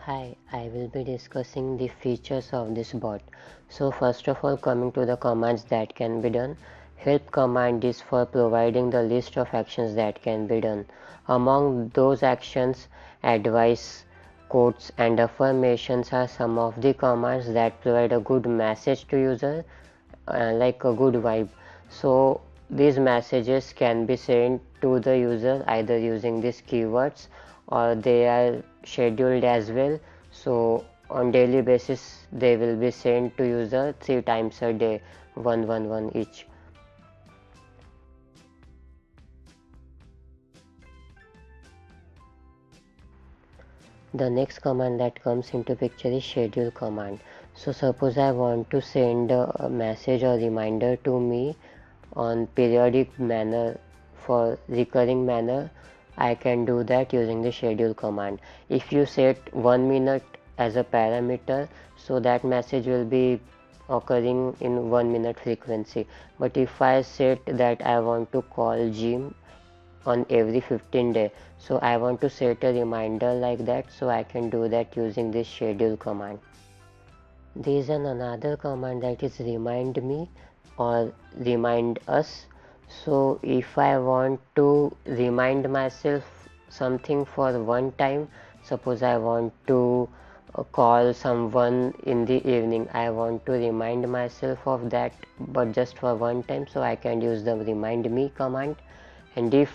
Hi, I will be discussing the features of this bot. So first of all, coming to the commands that can be done. Help command is for providing the list of actions that can be done. Among those actions, advice, quotes and affirmations are some of the commands that provide a good message to user, like a good vibe. So these messages can be sent to the user either using these keywords or they are scheduled as well. So on daily basis they will be sent to user 3 times a day, 111 each. The next command that comes into picture is schedule command. So suppose I want to send a message or reminder to me on periodic manner, for recurring manner, I can do that using the schedule command. If you set 1 minute as a parameter, so that message will be occurring in 1 minute frequency. But if I set that I want to call gym on every 15 days, so I want to set a reminder like that, so I can do that using this schedule command. There is another command that is remind me or remind us. So if I want to remind myself something for one time, suppose I want to call someone in the evening, I want to remind myself of that but just for one time, so I can use the remind me command. And if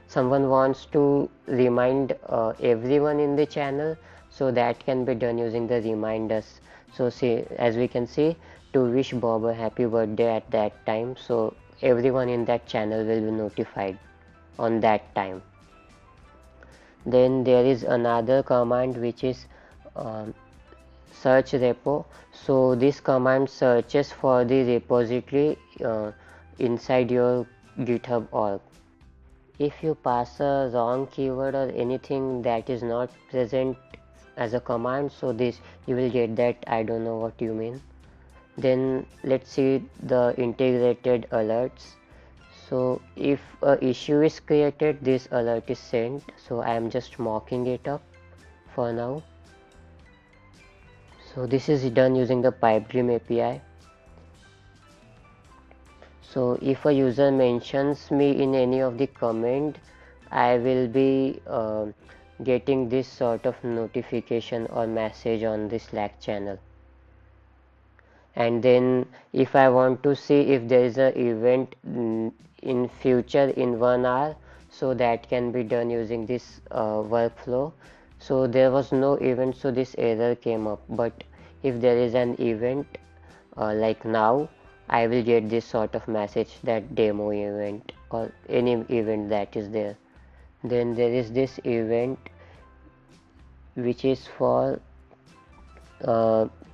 someone wants to remind everyone in the channel, so that can be done using the reminders. So see, as we can see, to wish Bob a happy birthday at that time, so everyone in that channel will be notified on that time. Then there is another command which is um, search repo. So this command searches for the repository inside your GitHub org. If you pass a wrong keyword or anything that is not present as a command, so this you will get that I don't know what you mean. Then let's see the integrated alerts. So if a issue is created, this alert is sent. So I am just mocking it up for now. So this is done using the Pipedream API. So if a user mentions me in any of the comment, I will be getting this sort of notification or message on the Slack channel. And then if I want to see if there is an event in future in 1 hour, so that can be done using this workflow. So there was no event, so this error came up, but if there is an event like now, I will get this sort of message, that demo event or any event that is there. Then there is this event which is for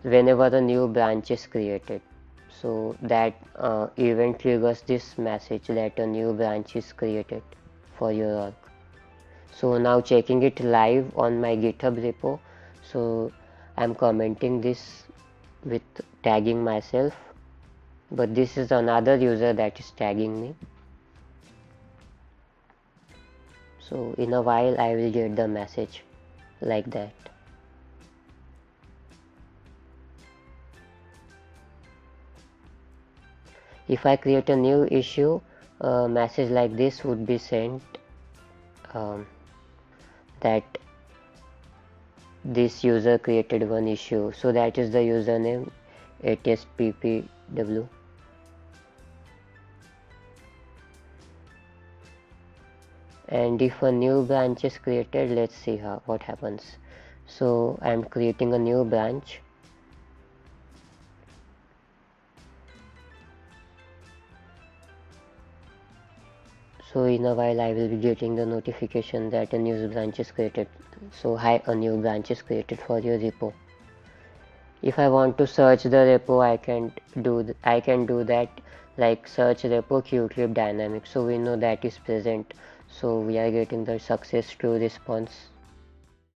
whenever a new branch is created. So that event triggers this message that a new branch is created for your org. So now checking it live on my GitHub repo. So I'm commenting this with tagging myself, but this is another user that is tagging me. So in a while I will get the message like that. If I create a new issue, a message like this would be sent, that this user created one issue. So that is the username atstppw. And if a new branch is created, let's see what happens. So I'm creating a new branch. So in a while I will be getting the notification that a new branch is created. So hi, a new branch is created for your repo. If I want to search the repo, I can do that, like search repo qclip dynamic. So we know that is present, so we are getting the success true response.